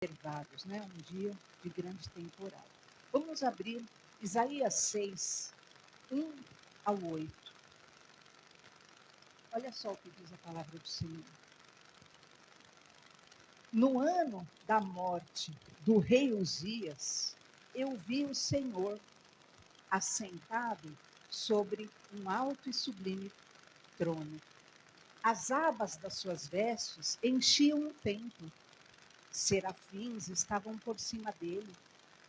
reservados, né? Um dia de grande temporal. Vamos abrir Isaías 6, 1 ao 8. Olha só o que diz a palavra do Senhor. No ano da morte do rei Uzias, eu vi o Senhor assentado sobre um alto e sublime trono. As abas das suas vestes enchiam o templo. Serafins estavam por cima dele.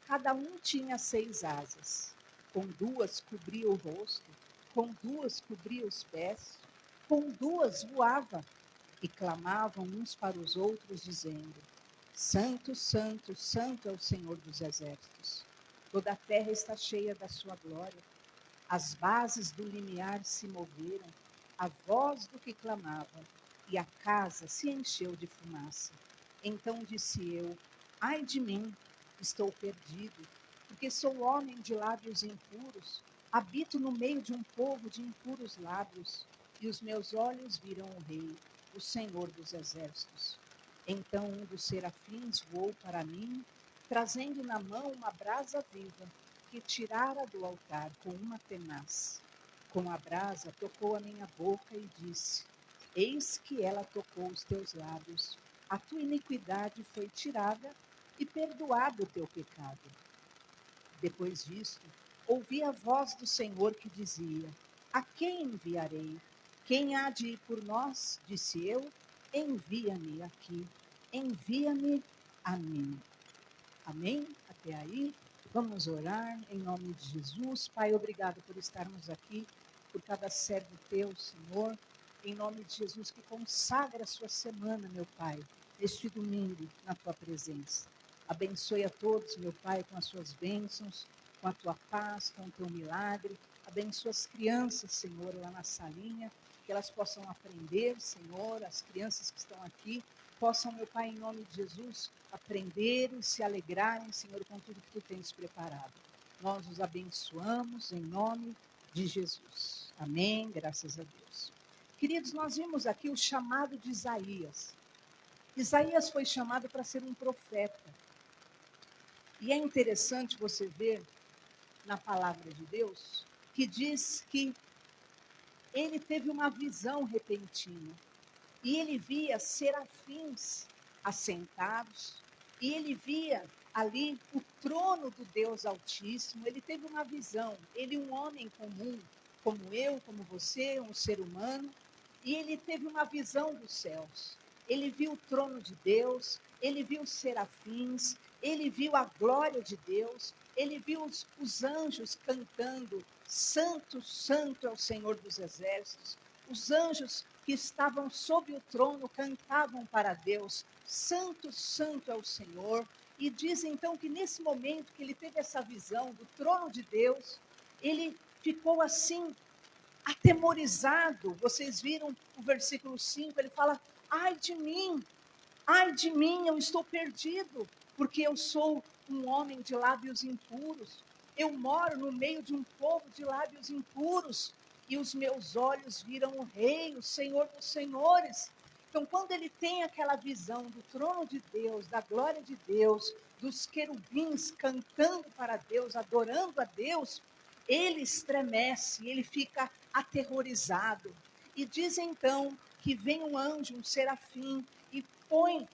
Cada um tinha 6 asas. Com 2 cobria o rosto, com 2 cobria os pés, com 2 voava, e clamavam uns para os outros, dizendo: Santo, Santo, Santo é o Senhor dos exércitos. Toda a terra está cheia da sua glória. As bases do limiar se moveram, a voz do que clamava, e a casa se encheu de fumaça. Então disse eu: ai de mim, estou perdido, porque sou homem de lábios impuros, habito no meio de um povo de impuros lábios, e os meus olhos viram o Rei, o Senhor dos exércitos. Então um dos serafins voou para mim, trazendo na mão uma brasa viva, que tirara do altar com uma tenaz. Com a brasa tocou a minha boca e disse: eis que ela tocou os teus lábios. A tua iniquidade foi tirada e perdoado o teu pecado. Depois disto, ouvi a voz do Senhor que dizia: a quem enviarei? Quem há de ir por nós? Disse eu: envia-me aqui, envia-me a mim. Amém? Até aí. Vamos orar em nome de Jesus. Pai, obrigado por estarmos aqui, por cada servo teu, Senhor. Em nome de Jesus, que consagra a sua semana, meu Pai, este domingo, na tua presença. Abençoe a todos, meu Pai, com as suas bênçãos, com a tua paz, com o teu milagre. Abençoa as crianças, Senhor, lá na salinha, que elas possam aprender, Senhor, as crianças que estão aqui, possam, meu Pai, em nome de Jesus, aprender e se alegrarem, Senhor, com tudo que Tu tens preparado. Nós os abençoamos em nome de Jesus. Amém, graças a Deus. Queridos, nós vimos aqui o chamado de Isaías. Isaías foi chamado para ser um profeta. E é interessante você ver na palavra de Deus que diz que ele teve uma visão repentina. E ele via serafins assentados, e ele via ali o trono do Deus Altíssimo. Ele teve uma visão, ele um homem comum, como eu, como você, um ser humano, e ele teve uma visão dos céus. Ele viu o trono de Deus, ele viu os serafins, ele viu a glória de Deus, ele viu os anjos cantando: Santo, Santo é o Senhor dos exércitos. Os anjos que estavam sob o trono cantavam para Deus: Santo, Santo é o Senhor. E diz então que nesse momento que ele teve essa visão do trono de Deus, ele ficou assim, atemorizado. Vocês viram o versículo 5, ele fala: ai de mim, eu estou perdido, porque eu sou um homem de lábios impuros. Eu moro no meio de um povo de lábios impuros, e os meus olhos viram o Rei, o Senhor dos senhores. Então, quando ele tem aquela visão do trono de Deus, da glória de Deus, dos querubins cantando para Deus, adorando a Deus, ele estremece, ele fica aterrorizado. E diz então que vem um anjo, um serafim, e põe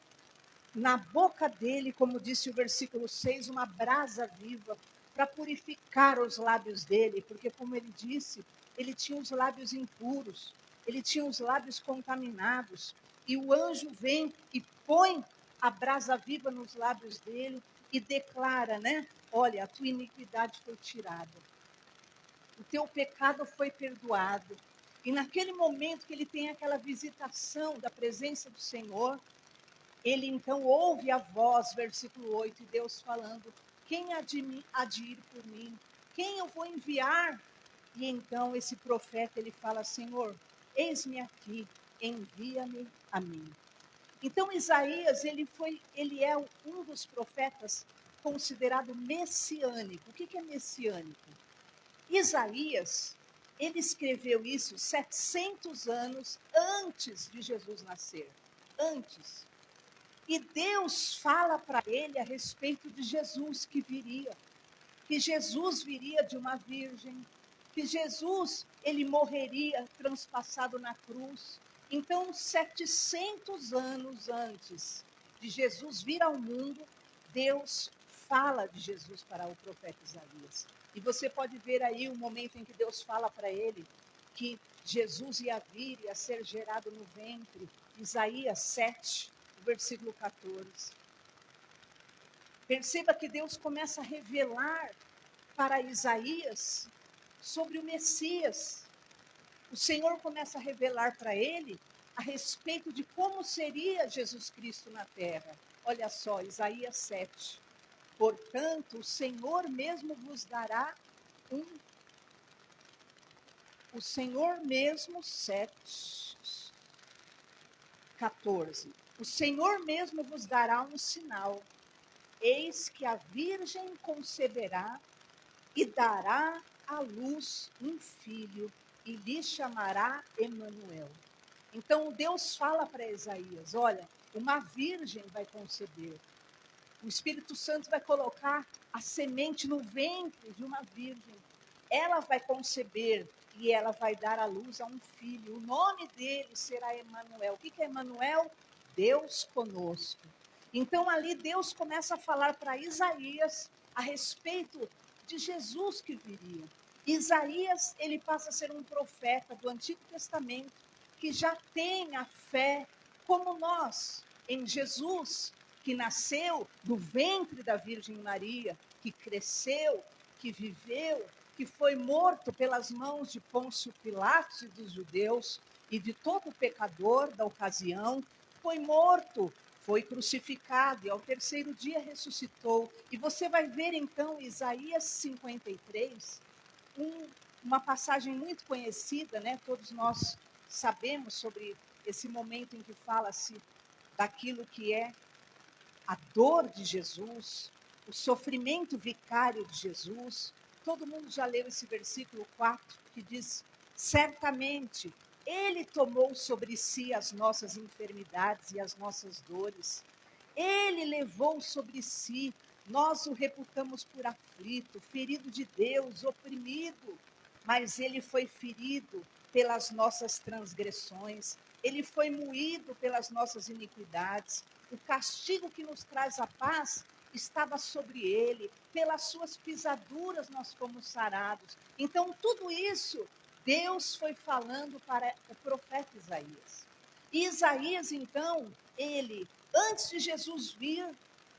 na boca dele, como disse o versículo 6, uma brasa viva, para purificar os lábios dele, porque, como ele disse, ele tinha os lábios impuros, ele tinha os lábios contaminados, e o anjo vem e põe a brasa viva nos lábios dele e declara, né? Olha, a tua iniquidade foi tirada, o teu pecado foi perdoado. E naquele momento que ele tem aquela visitação da presença do Senhor, ele então ouve a voz, versículo 8, e Deus falando: quem há de ir por mim? Quem eu vou enviar? E então esse profeta, ele fala: Senhor, eis-me aqui, envia-me a mim. Então Isaías, ele é um dos profetas considerado messiânico. O que é messiânico? Isaías, ele escreveu isso 700 anos antes de Jesus nascer. Antes. E Deus fala para ele a respeito de Jesus que viria. Que Jesus viria de uma virgem. Que Jesus, ele morreria transpassado na cruz. Então, 700 anos antes de Jesus vir ao mundo, Deus fala de Jesus para o profeta Isaías. E você pode ver aí o momento em que Deus fala para ele que Jesus ia vir, ia ser gerado no ventre. Isaías 7, versículo 14. Perceba que Deus começa a revelar para Isaías sobre o Messias. O Senhor começa a revelar para ele a respeito de como seria Jesus Cristo na terra. Olha só, Isaías 7. Portanto, o Senhor mesmo vos dará o Senhor mesmo, 7, 14. O Senhor mesmo vos dará um sinal. Eis que a virgem conceberá e dará à luz um filho e lhe chamará Emanuel. Então Deus fala para Isaías, olha, uma virgem vai conceber. O Espírito Santo vai colocar a semente no ventre de uma virgem. Ela vai conceber e ela vai dar à luz a um filho. O nome dele será Emanuel. O que é Emanuel? Deus conosco. Então ali Deus começa a falar para Isaías a respeito de Jesus que viria. Isaías, ele passa a ser um profeta do Antigo Testamento que já tem a fé como nós em Jesus, que nasceu do ventre da Virgem Maria, que cresceu, que viveu, que foi morto pelas mãos de Pôncio Pilatos e dos judeus e de todo pecador da ocasião, foi morto, foi crucificado e ao terceiro dia ressuscitou. E você vai ver então Isaías 53, uma passagem muito conhecida, né? Todos nós sabemos sobre esse momento em que fala-se daquilo que é a dor de Jesus, o sofrimento vicário de Jesus. Todo mundo já leu esse versículo 4, que diz, certamente, ele tomou sobre si as nossas enfermidades e as nossas dores. Ele levou sobre si, nós o reputamos por aflito, ferido de Deus, oprimido. Mas ele foi ferido pelas nossas transgressões, ele foi moído pelas nossas iniquidades. O castigo que nos traz a paz estava sobre ele, pelas suas pisaduras nós fomos sarados. Então, tudo isso, Deus foi falando para o profeta Isaías. E Isaías, então, ele, antes de Jesus vir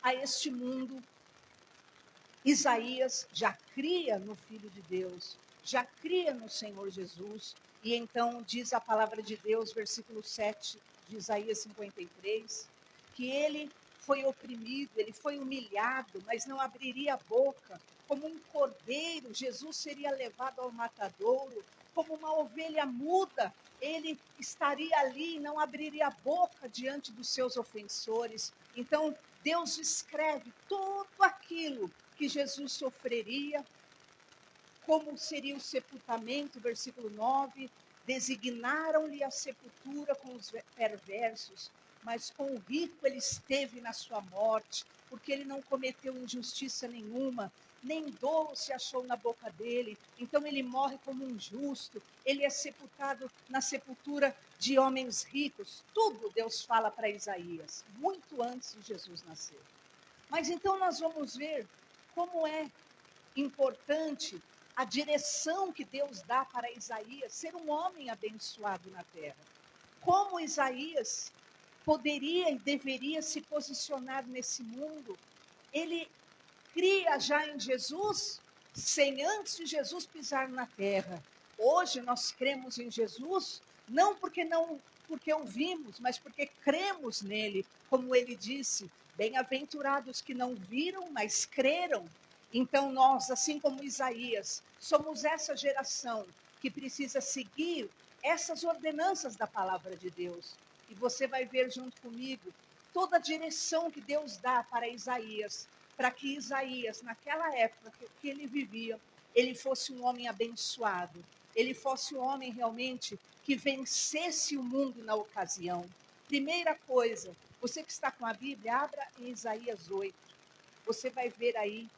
a este mundo, Isaías já cria no Filho de Deus, já cria no Senhor Jesus. E então diz a palavra de Deus, versículo 7 de Isaías 53, que ele foi oprimido, ele foi humilhado, mas não abriria a boca. Como um cordeiro, Jesus seria levado ao matadouro. Como uma ovelha muda, ele estaria ali e não abriria a boca diante dos seus ofensores. Então, Deus descreve tudo aquilo que Jesus sofreria, como seria o sepultamento, versículo 9, designaram-lhe a sepultura com os perversos, mas com o rico ele esteve na sua morte, porque ele não cometeu injustiça nenhuma, nem dolo se achou na boca dele, então ele morre como um justo, ele é sepultado na sepultura de homens ricos. Tudo Deus fala para Isaías, muito antes de Jesus nascer. Mas então nós vamos ver como é importante a direção que Deus dá para Isaías ser um homem abençoado na terra. Como Isaías poderia e deveria se posicionar nesse mundo? Ele cria já em Jesus, sem antes de Jesus pisar na terra. Hoje nós cremos em Jesus, não porque ouvimos, mas porque cremos nele, como ele disse, bem-aventurados que não viram, mas creram. Então nós, assim como Isaías, somos essa geração que precisa seguir essas ordenanças da palavra de Deus. E você vai ver junto comigo toda a direção que Deus dá para Isaías, para que Isaías, naquela época que ele vivia, ele fosse um homem abençoado, ele fosse um homem realmente que vencesse o mundo na ocasião. Primeira coisa, Você que está com a Bíblia, abra em Isaías 8. Você vai ver aí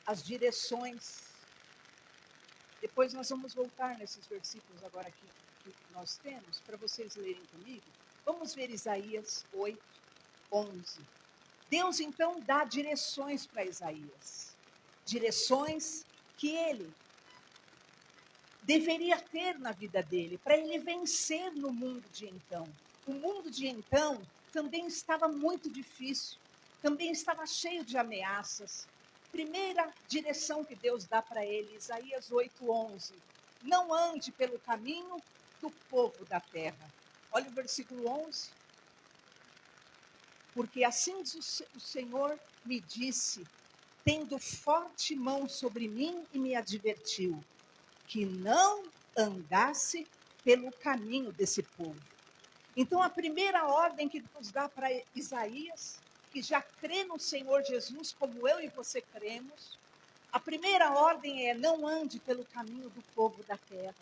as direções. Depois nós vamos voltar nesses versículos agora que nós temos, para vocês lerem comigo. Vamos ver Isaías 8, 11. Deus então dá direções para Isaías. Direções que ele deveria ter na vida dele, para ele vencer no mundo de então. O mundo de então também estava muito difícil, também estava cheio de ameaças. Primeira direção que Deus dá para ele, Isaías 8:11. Não ande pelo caminho do povo da terra. Olha o versículo 11. Porque assim diz o Senhor me disse, tendo forte mão sobre mim e me advertiu, que não andasse pelo caminho desse povo. Então, a primeira ordem que Deus dá para Isaías, que já crê no Senhor Jesus, como eu e você cremos, a primeira ordem é: não ande pelo caminho do povo da terra.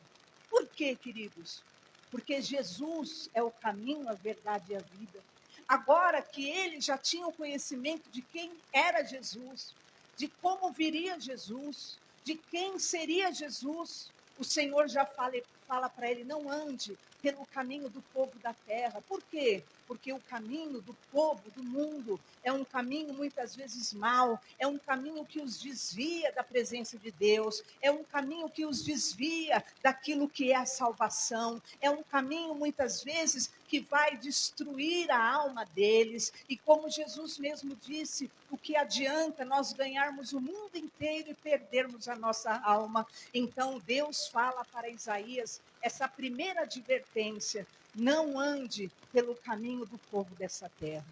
Por quê, queridos? Porque Jesus é o caminho, a verdade e a vida. Agora que ele já tinha o conhecimento de quem era Jesus, de como viria Jesus, de quem seria Jesus, o Senhor já fala para ele: não ande pelo caminho do povo da terra. Por quê? Porque o caminho do povo, do mundo, é um caminho muitas vezes mau, é um caminho que os desvia da presença de Deus, é um caminho que os desvia daquilo que é a salvação, é um caminho muitas vezes que vai destruir a alma deles. E como Jesus mesmo disse, o que adianta nós ganharmos o mundo inteiro e perdermos a nossa alma? Então Deus fala para Isaías essa primeira advertência: não ande pelo caminho do povo dessa terra.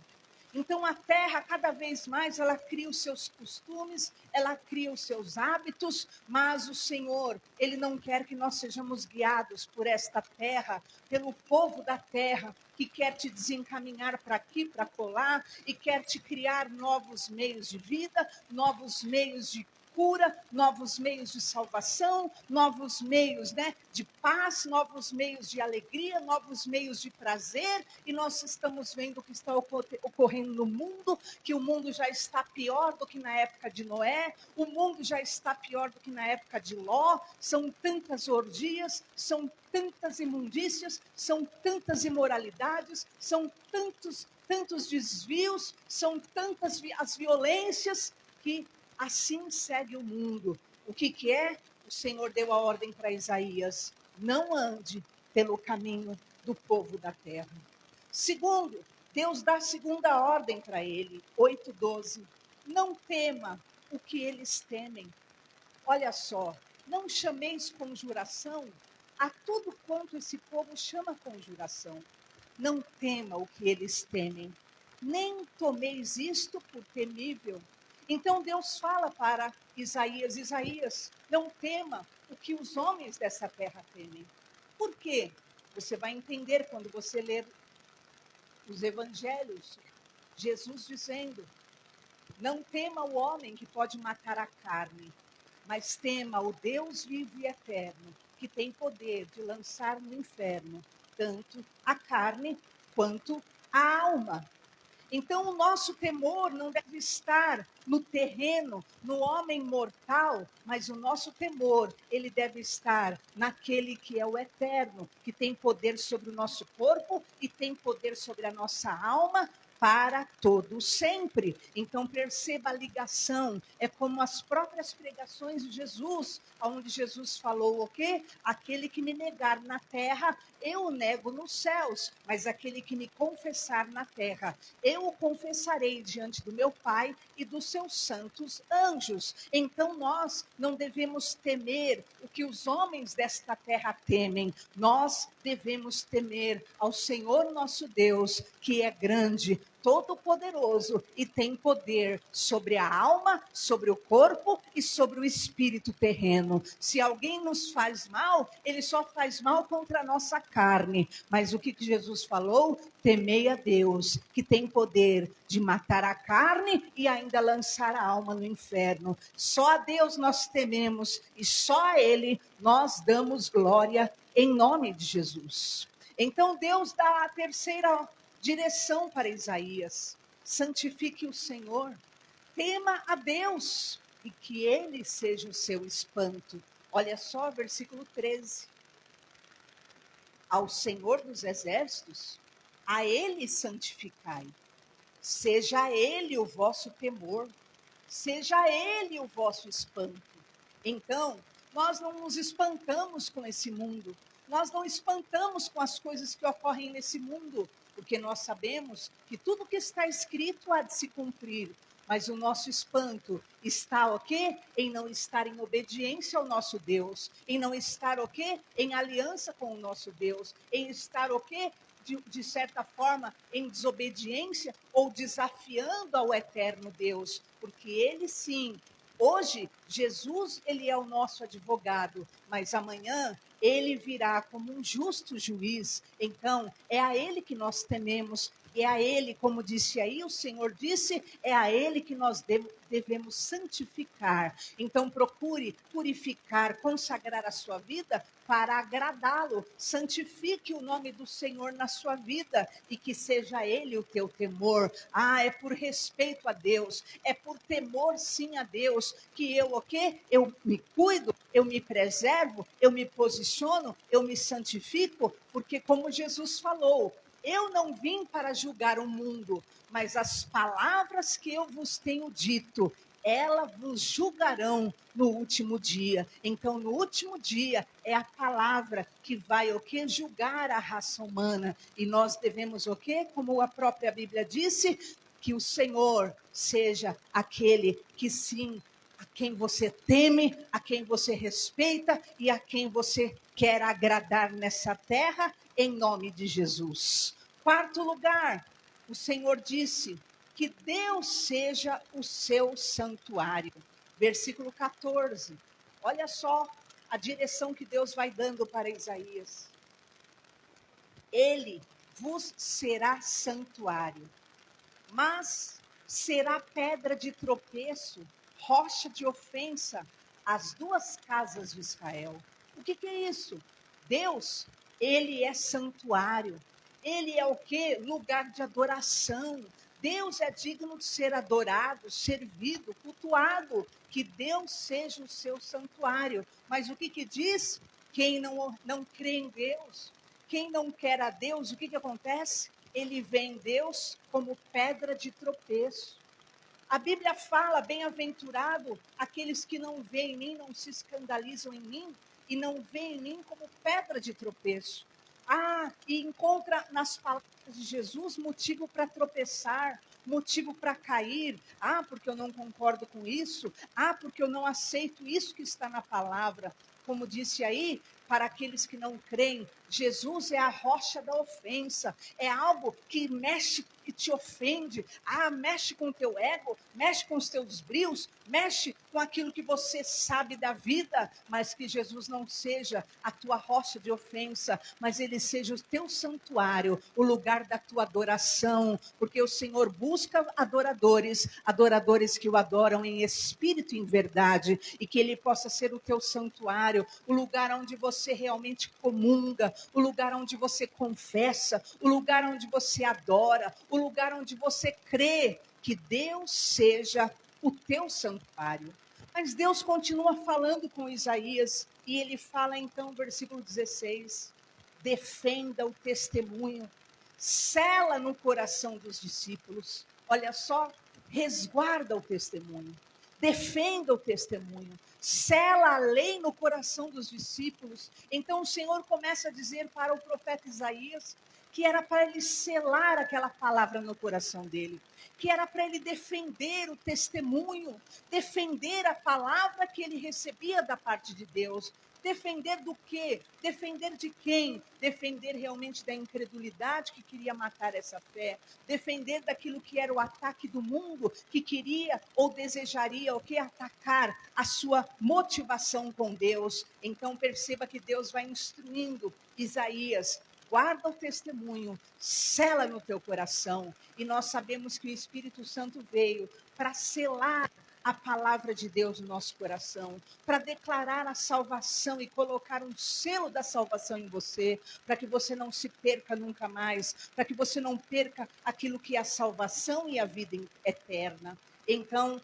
Então a terra, cada vez mais, ela cria os seus costumes, ela cria os seus hábitos, mas o Senhor, ele não quer que nós sejamos guiados por esta terra, pelo povo da terra, que quer te desencaminhar para aqui, para colar, e quer te criar novos meios de vida, novos meios de cura, novos meios de salvação, novos meios, de paz, novos meios de alegria, novos meios de prazer. E nós estamos vendo o que está ocorrendo no mundo, que o mundo já está pior do que na época de Noé, o mundo já está pior do que na época de Ló. São tantas orgias, são tantas imundícias, são tantas imoralidades, são tantos desvios, são tantas as violências, que assim segue o mundo. O que é? O Senhor deu a ordem para Isaías: não ande pelo caminho do povo da terra. Segundo, Deus dá a segunda ordem para ele, 8:12. Não tema o que eles temem. Olha só, não chameis conjuração a tudo quanto esse povo chama conjuração. Não tema o que eles temem, nem tomeis isto por temível. Então Deus fala para Isaías: Isaías, não tema o que os homens dessa terra temem. Por quê? Você vai entender quando você ler os evangelhos, Jesus dizendo: não tema o homem que pode matar a carne, mas tema o Deus vivo e eterno, que tem poder de lançar no inferno tanto a carne quanto a alma. Então, o nosso temor não deve estar no terreno, no homem mortal, mas o nosso temor, ele deve estar naquele que é o eterno, que tem poder sobre o nosso corpo e tem poder sobre a nossa alma, para todo sempre. Então perceba a ligação, é como as próprias pregações de Jesus, onde Jesus falou o quê? Aquele que me negar na terra, eu o nego nos céus, mas aquele que me confessar na terra, eu o confessarei diante do meu Pai e dos seus santos anjos. Então nós não devemos temer o que os homens desta terra temem, nós devemos temer ao Senhor nosso Deus, que é grande, todo-poderoso e tem poder sobre a alma, sobre o corpo e sobre o espírito terreno. Se alguém nos faz mal, ele só faz mal contra a nossa carne. Mas o que Jesus falou? Temei a Deus, que tem poder de matar a carne e ainda lançar a alma no inferno. Só a Deus nós tememos e só a Ele nós damos glória em nome de Jesus. Então Deus dá a terceira direção para Isaías: santifique o Senhor, tema a Deus e que ele seja o seu espanto. Olha só, versículo 13. Ao Senhor dos exércitos, a ele santificai. Seja ele o vosso temor, seja ele o vosso espanto. Então, nós não nos espantamos com esse mundo, nós não espantamos com as coisas que ocorrem nesse mundo, porque nós sabemos que tudo que está escrito há de se cumprir. Mas o nosso espanto está o quê? Em não estar em obediência ao nosso Deus, em não estar o quê? Em aliança com o nosso Deus, em estar o quê? De certa forma, em desobediência ou desafiando ao eterno Deus, porque ele sim, hoje, Jesus, ele é o nosso advogado, mas amanhã ele virá como um justo juiz. Então, é a ele que nós tememos, é a ele, como disse aí, o Senhor disse, é a ele que nós devemos santificar. Então, procure purificar, consagrar a sua vida para agradá-lo. Santifique o nome do Senhor na sua vida e que seja ele o teu temor. Ah, é por respeito a Deus, é por temor sim a Deus que eu o quê? Eu me cuido, eu me preservo, eu me posiciono, eu me santifico, porque como Jesus falou, eu não vim para julgar o mundo, mas as palavras que eu vos tenho dito, elas vos julgarão no último dia. Então, no último dia, é a palavra que vai o quê? Julgar a raça humana. E nós devemos o quê? Como a própria Bíblia disse, que o Senhor seja aquele que sim, a quem você teme, a quem você respeita e a quem você quer agradar nessa terra, em nome de Jesus. Quarto lugar, o Senhor disse que Deus seja o seu santuário. Versículo 14. Olha só a direção que Deus vai dando para Isaías. Ele vos será santuário, mas será pedra de tropeço, rocha de ofensa, as duas casas de Israel. O que é isso? Deus, ele é santuário. Ele é o quê? Lugar de adoração. Deus é digno de ser adorado, servido, cultuado. Que Deus seja o seu santuário. Mas o que diz? Quem não crê em Deus, quem não quer a Deus, o que acontece? Ele vê em Deus como pedra de tropeço. A Bíblia fala, bem-aventurado aqueles que não veem em mim, não se escandalizam em mim e não veem em mim como pedra de tropeço. Ah, e encontra nas palavras de Jesus motivo para tropeçar, motivo para cair. Ah, porque eu não concordo com isso. Ah, porque eu não aceito isso que está na palavra. Como disse aí, para aqueles que não creem, Jesus é a rocha da ofensa. É algo que mexe, que te ofende. Ah, mexe com o teu ego, mexe com os teus brios, mexe com aquilo que você sabe da vida, mas que Jesus não seja a tua rocha de ofensa, mas ele seja o teu santuário, o lugar da tua adoração, porque o Senhor busca adoradores, adoradores que o adoram em espírito e em verdade, e que ele possa ser o teu santuário, o lugar onde você realmente comunga, o lugar onde você confessa, o lugar onde você adora, o lugar onde você crê que Deus seja o teu santuário. Mas Deus continua falando com Isaías, e ele fala então, versículo 16, defenda o testemunho, sela no coração dos discípulos. Olha só, resguarda o testemunho, defenda o testemunho, sela a lei no coração dos discípulos. Então o Senhor começa a dizer para o profeta Isaías que era para ele selar aquela palavra no coração dele, que era para ele defender o testemunho, defender a palavra que ele recebia da parte de Deus. Defender do quê? Defender de quem? Defender realmente da incredulidade que queria matar essa fé. Defender daquilo que era o ataque do mundo, que queria ou desejaria o que? Atacar a sua motivação com Deus. Então perceba que Deus vai instruindo Isaías. Guarda o testemunho, sela no teu coração. E nós sabemos que o Espírito Santo veio para selar a palavra de Deus no nosso coração, para declarar a salvação e colocar um selo da salvação em você, para que você não se perca nunca mais, para que você não perca aquilo que é a salvação e a vida eterna. Então,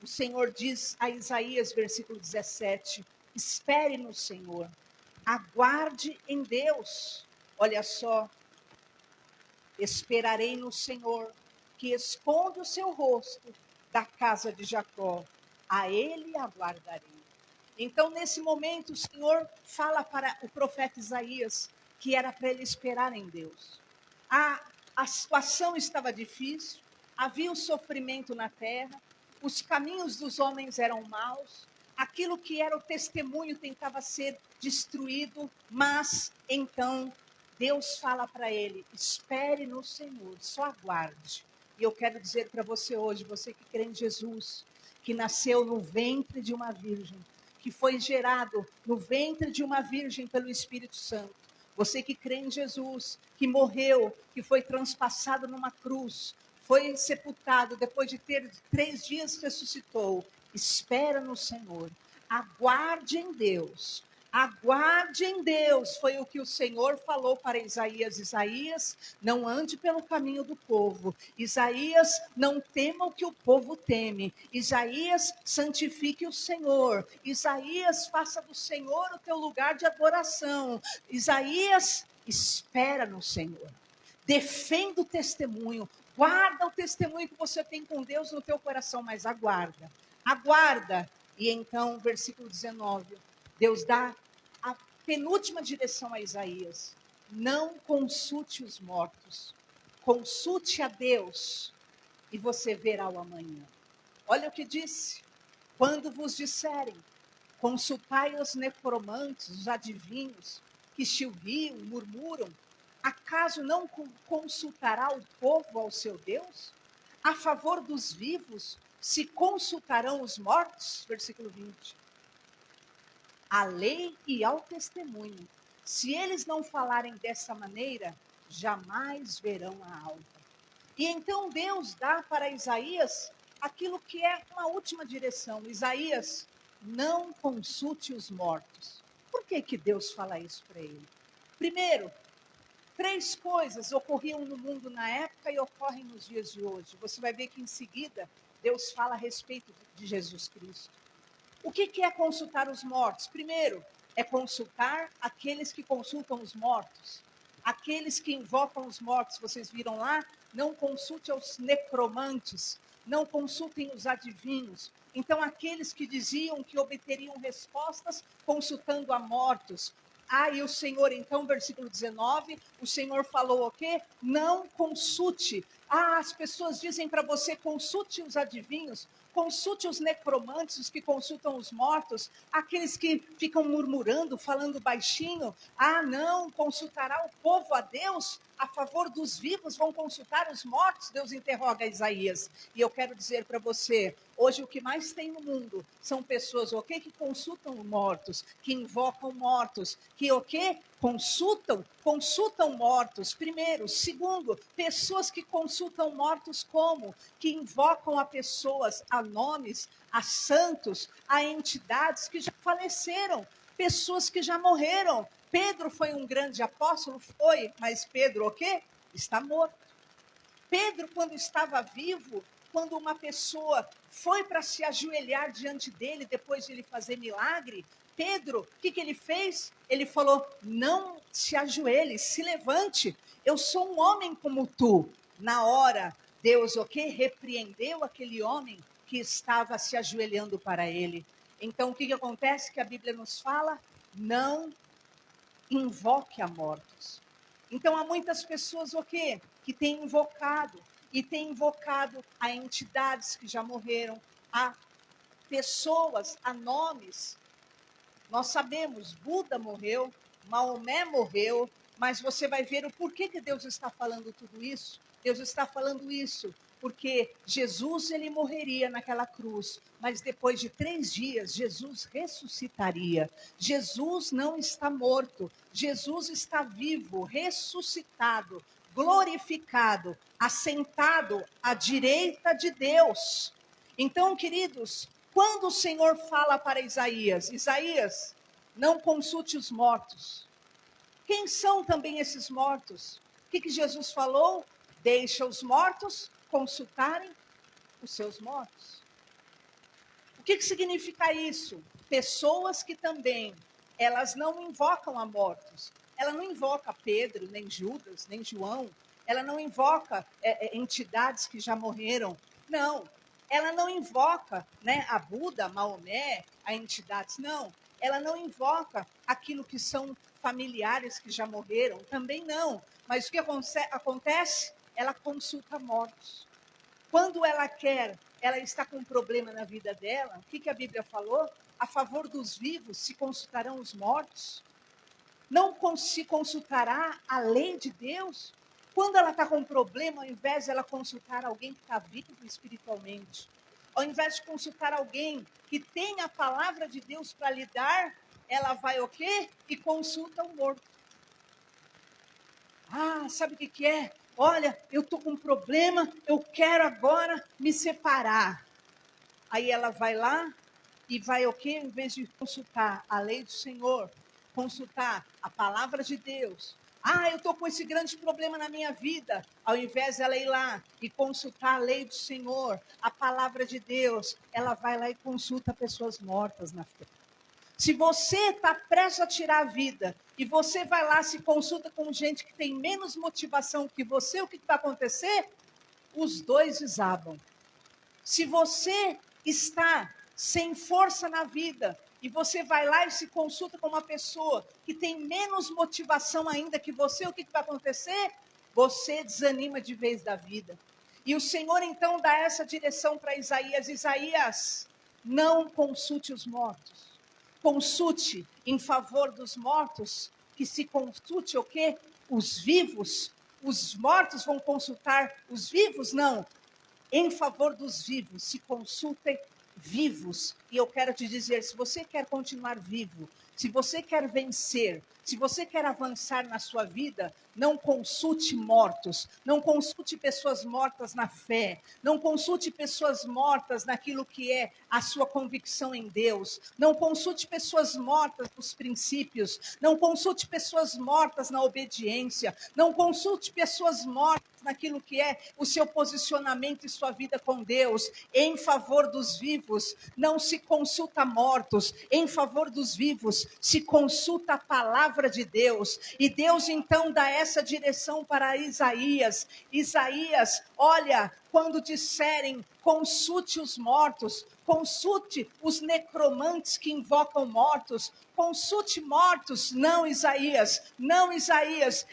o Senhor diz a Isaías, versículo 17, espere no Senhor, aguarde em Deus. Olha só, esperarei no Senhor, que esconde o seu rosto da casa de Jacó, a ele aguardarei. Então, nesse momento, o Senhor fala para o profeta Isaías que era para ele esperar em Deus. A situação estava difícil, havia o sofrimento na terra, os caminhos dos homens eram maus, aquilo que era o testemunho tentava ser destruído, mas então Deus fala para ele, espere no Senhor, só aguarde. E eu quero dizer para você hoje, você que crê em Jesus, que nasceu no ventre de uma virgem, que foi gerado no ventre de uma virgem pelo Espírito Santo, você que crê em Jesus, que morreu, que foi transpassado numa cruz, foi sepultado, depois de ter 3 dias ressuscitou, espera no Senhor, aguarde em Deus. Aguarde em Deus, foi o que o Senhor falou para Isaías. Isaías, não ande pelo caminho do povo. Isaías, não tema o que o povo teme. Isaías, santifique o Senhor. Isaías, faça do Senhor o teu lugar de adoração. Isaías, espera no Senhor. Defenda o testemunho. Guarda o testemunho que você tem com Deus no teu coração, mas aguarda. Aguarda. E então, versículo 19... Deus dá a penúltima direção a Isaías. Não consulte os mortos. Consulte a Deus e você verá o amanhã. Olha o que disse. Quando vos disserem, consultai os necromantes, os adivinhos, que chilviam, murmuram, acaso não consultará o povo ao seu Deus? A favor dos vivos, se consultarão os mortos? Versículo 20. À lei e ao testemunho. Se eles não falarem dessa maneira, jamais verão a alva. E então Deus dá para Isaías aquilo que é uma última direção. Isaías, não consulte os mortos. Por que Deus fala isso para ele? Primeiro, 3 coisas ocorriam no mundo na época e ocorrem nos dias de hoje. Você vai ver que em seguida Deus fala a respeito de Jesus Cristo. O que é consultar os mortos? Primeiro, é consultar aqueles que consultam os mortos. Aqueles que invocam os mortos, vocês viram lá? Não consulte os necromantes, não consultem os adivinhos. Então, aqueles que diziam que obteriam respostas consultando a mortos. E o Senhor, então, versículo 19, o Senhor falou o quê? Não consulte. As pessoas dizem para você, consulte os adivinhos, consulte os necromantes, os que consultam os mortos, aqueles que ficam murmurando, falando baixinho. Não, consultará o povo a Deus? A favor dos vivos vão consultar os mortos? Deus interroga Isaías. E eu quero dizer para você, hoje o que mais tem no mundo são pessoas, que consultam mortos, que invocam mortos, que consultam mortos, primeiro. Segundo, pessoas que consultam mortos como? Que invocam a pessoas, a nomes, a santos, a entidades que já faleceram, pessoas que já morreram. Pedro foi um grande apóstolo? Foi, mas Pedro está morto. Pedro, quando estava vivo, quando uma pessoa foi para se ajoelhar diante dele, depois de ele fazer milagre, Pedro, o que ele fez? Ele falou, não se ajoelhe, se levante, eu sou um homem como tu. Na hora, Deus, repreendeu aquele homem que estava se ajoelhando para ele. Então, o que acontece? Que a Bíblia nos fala, não invoque a mortos. Então, há muitas pessoas, que têm invocado, e têm invocado a entidades que já morreram, a pessoas, a nomes. Nós sabemos, Buda morreu, Maomé morreu, mas você vai ver o porquê que Deus está falando tudo isso. Deus está falando isso porque Jesus, ele morreria naquela cruz, mas depois de 3 dias, Jesus ressuscitaria. Jesus não está morto, Jesus está vivo, ressuscitado, glorificado, assentado à direita de Deus. Então, queridos, quando o Senhor fala para Isaías, Isaías, não consulte os mortos. Quem são também esses mortos? O que Jesus falou? Deixa os mortos consultarem os seus mortos. O que significa isso? Pessoas que também, elas não invocam a mortos. Ela não invoca Pedro, nem Judas, nem João. Ela não invoca entidades que já morreram. Não. Ela não invoca, né, a Buda, Maomé, a entidades. Não. Ela não invoca aquilo que são familiares que já morreram. Também não. Mas o que acontece? Ela consulta mortos. Quando ela quer, ela está com um problema na vida dela, o que a Bíblia falou? A favor dos vivos se consultarão os mortos? Não se consultará a lei de Deus? Quando ela está com um problema, ao invés de ela consultar alguém que está vivo espiritualmente, ao invés de consultar alguém que tem a palavra de Deus para lhe dar, ela vai o quê? E consulta o morto. Ah, sabe o que é? Olha, eu estou com um problema, eu quero agora me separar. Aí ela vai lá e vai o quê? Em vez de consultar a lei do Senhor, consultar a palavra de Deus. Ah, eu estou com esse grande problema na minha vida. Ao invés dela ir lá e consultar a lei do Senhor, a palavra de Deus, ela vai lá e consulta pessoas mortas na fé. Se você está prestes a tirar a vida e você vai lá, se consulta com gente que tem menos motivação que você, o que vai acontecer? Os dois desabam. Se você está sem força na vida e você vai lá e se consulta com uma pessoa que tem menos motivação ainda que você, o que vai acontecer? Você desanima de vez da vida. E o Senhor então dá essa direção para Isaías. Isaías, não consulte os mortos. Consulte em favor dos mortos, que se consulte o quê? Os vivos. Os mortos vão consultar os vivos? Não. Em favor dos vivos, se consultem vivos. E eu quero te dizer, se você quer continuar vivo, se você quer vencer, se você quer avançar na sua vida, não consulte mortos, não consulte pessoas mortas na fé, não consulte pessoas mortas naquilo que é a sua convicção em Deus, não consulte pessoas mortas nos princípios, não consulte pessoas mortas na obediência, não consulte pessoas mortas naquilo que é o seu posicionamento e sua vida com Deus. Em favor dos vivos, não se consulta mortos, em favor dos vivos, se consulta a palavra de Deus. E Deus então dá essa direção para Isaías. Isaías, olha, quando disserem consulte os mortos, consulte os necromantes que invocam mortos, consulte mortos, não Isaías,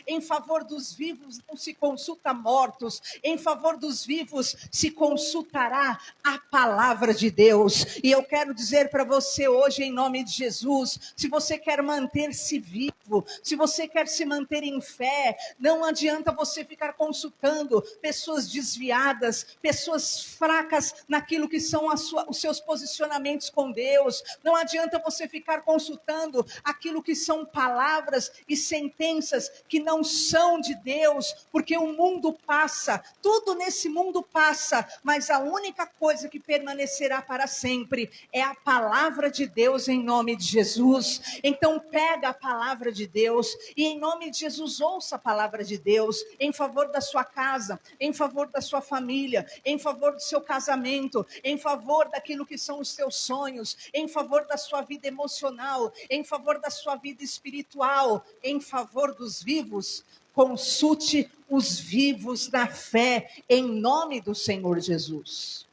em favor dos vivos não se consulta mortos, em favor dos vivos se consultará a palavra de Deus. E eu quero dizer para você hoje, em nome de Jesus, se você quer manter-se vivo, se você quer se manter em fé, não adianta você ficar consultando pessoas desviadas, pessoas fracas naquilo que são os seus posicionamentos com Deus, não adianta você ficar consultando aquilo que são palavras e sentenças que não são de Deus, porque o mundo passa, tudo nesse mundo passa, mas a única coisa que permanecerá para sempre é a palavra de Deus em nome de Jesus. Então pega a palavra de Deus e em nome de Jesus ouça a palavra de Deus em favor da sua casa, em favor da sua família, em favor do seu casamento, em favor daquilo que são os seus sonhos, em favor da sua vida emocional, em favor da sua vida espiritual, em favor dos vivos. Consulte os vivos na fé, em nome do Senhor Jesus.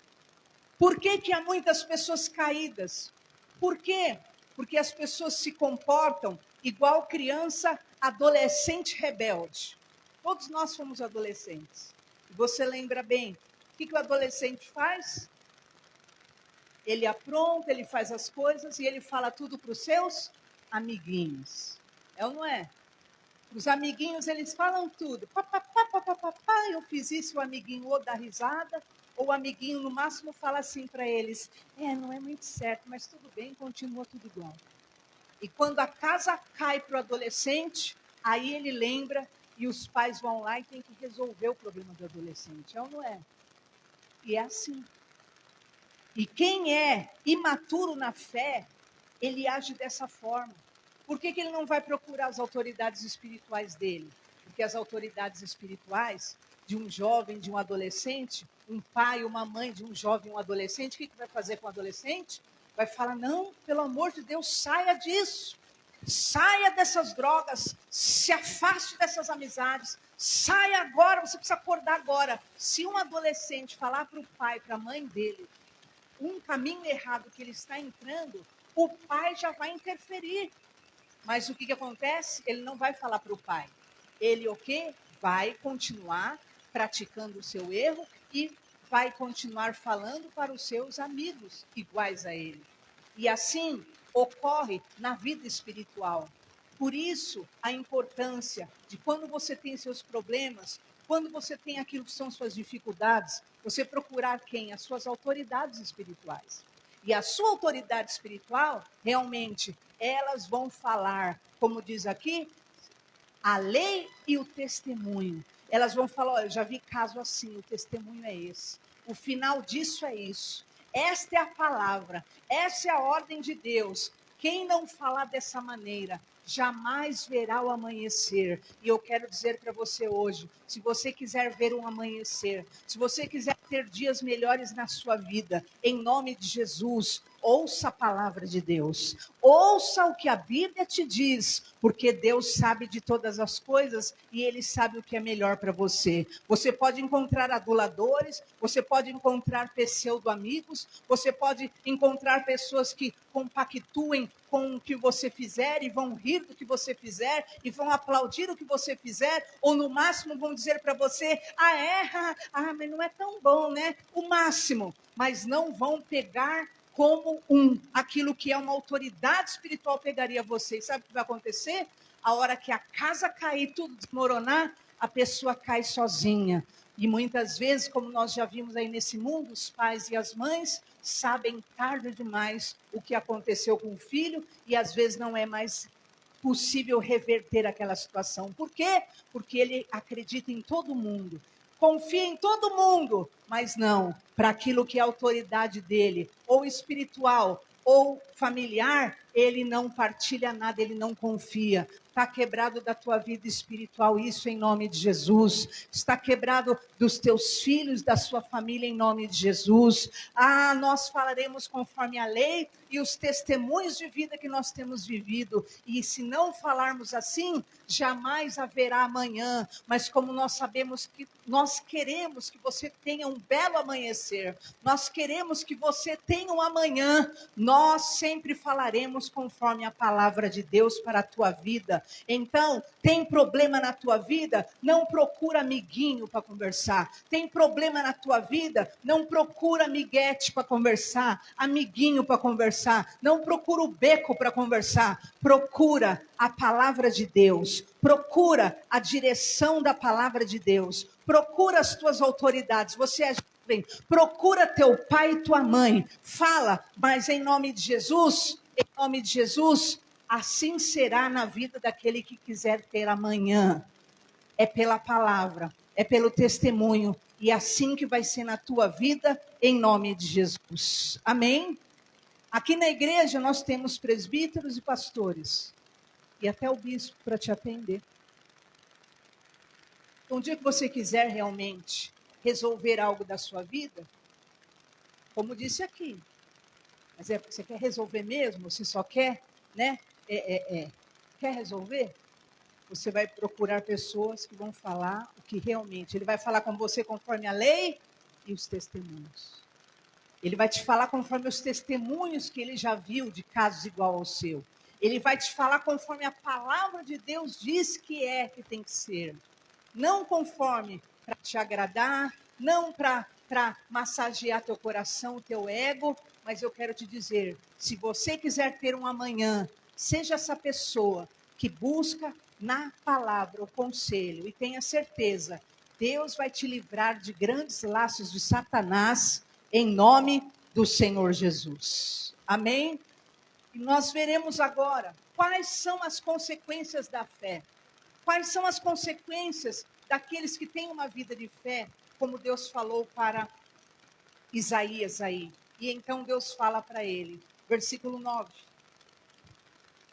Por que há muitas pessoas caídas? Por quê? Porque as pessoas se comportam igual criança, adolescente rebelde. Todos nós fomos adolescentes. Você lembra bem, o que o adolescente faz? Ele apronta, ele faz as coisas e ele fala tudo para os seus amiguinhos. É ou não é? Os amiguinhos, eles falam tudo. Papapá, eu fiz isso, o amiguinho ou dá risada, ou o amiguinho no máximo fala assim para eles, não é muito certo, mas tudo bem, continua tudo igual. E quando a casa cai para o adolescente, aí ele lembra e os pais vão lá e tem que resolver o problema do adolescente. É ou não é? E é assim. E quem é imaturo na fé, ele age dessa forma. Por que ele não vai procurar as autoridades espirituais dele? Porque as autoridades espirituais de um jovem, de um adolescente, um pai, uma mãe de um jovem, um adolescente, o que vai fazer com o adolescente? Vai falar, não, pelo amor de Deus, saia disso. Saia dessas drogas, se afaste dessas amizades, saia agora, você precisa acordar agora. Se um adolescente falar para o pai, para a mãe dele, um caminho errado que ele está entrando, o pai já vai interferir. Mas o que acontece? Ele não vai falar para o pai. Ele o quê? Vai continuar praticando o seu erro e vai continuar falando para os seus amigos iguais a ele. E assim ocorre na vida espiritual. Por isso, a importância de quando você tem seus problemas, quando você tem aquilo que são suas dificuldades, você procurar quem? As suas autoridades espirituais. E a sua autoridade espiritual, realmente, elas vão falar, como diz aqui, a lei e o testemunho. Elas vão falar, olha, eu já vi caso assim, o testemunho é esse. O final disso é isso. Esta é a palavra, essa é a ordem de Deus. Quem não falar dessa maneira, jamais verá o amanhecer. E eu quero dizer para você hoje, se você quiser ver um amanhecer, se você quiser ter dias melhores na sua vida, em nome de Jesus, ouça a palavra de Deus. Ouça o que a Bíblia te diz, porque Deus sabe de todas as coisas e Ele sabe o que é melhor para você. Você pode encontrar aduladores, você pode encontrar pseudo-amigos, você pode encontrar pessoas que compactuem com o que você fizer e vão rir do que você fizer e vão aplaudir o que você fizer, ou no máximo vão dizer para você, mas não é tão bom, né? O máximo, mas não vão pegar como aquilo que é uma autoridade espiritual pegaria você. E sabe o que vai acontecer? A hora que a casa cair, tudo desmoronar, a pessoa cai sozinha. E muitas vezes, como nós já vimos aí nesse mundo, os pais e as mães sabem tarde demais o que aconteceu com o filho e às vezes não é mais possível reverter aquela situação. Por quê? Porque ele acredita em todo mundo. Confia em todo mundo, mas não para aquilo que é a autoridade dele, ou espiritual, ou familiar, ele não partilha nada, ele não confia. Está quebrado da tua vida espiritual, isso em nome de Jesus. Está quebrado dos teus filhos, da sua família, em nome de Jesus. Nós falaremos conforme a lei e os testemunhos de vida que nós temos vivido. E se não falarmos assim, jamais haverá amanhã. Mas como nós sabemos que nós queremos que você tenha um belo amanhecer, nós queremos que você tenha um amanhã, nós sempre falaremos conforme a palavra de Deus para a tua vida. Então, tem problema na tua vida? Não procura amiguinho para conversar. Tem problema na tua vida? Não procura amiguete para conversar, amiguinho para conversar. Não procura o beco para conversar. Procura a palavra de Deus. Procura a direção da palavra de Deus. Procura as tuas autoridades. Você é jovem, procura teu pai e tua mãe. Fala, mas em nome de Jesus, assim será na vida daquele que quiser ter amanhã. É pela palavra, é pelo testemunho. E assim que vai ser na tua vida, em nome de Jesus. Amém? Aqui na igreja nós temos presbíteros e pastores. E até o bispo para te atender. Então, um dia que você quiser realmente resolver algo da sua vida, como disse aqui, mas é porque você quer resolver mesmo? Você só quer, né? Quer resolver? Você vai procurar pessoas que vão falar o que realmente. Ele vai falar com você conforme a lei e os testemunhos. Ele vai te falar conforme os testemunhos que ele já viu de casos igual ao seu. Ele vai te falar conforme a palavra de Deus diz que tem que ser. Não conforme para te agradar, não para massagear teu coração, teu ego, mas eu quero te dizer, se você quiser ter um amanhã, seja essa pessoa que busca na palavra o conselho e tenha certeza, Deus vai te livrar de grandes laços de Satanás, em nome do Senhor Jesus. Amém? E nós veremos agora quais são as consequências da fé. Quais são as consequências daqueles que têm uma vida de fé, como Deus falou para Isaías aí. E então Deus fala para ele, versículo 9.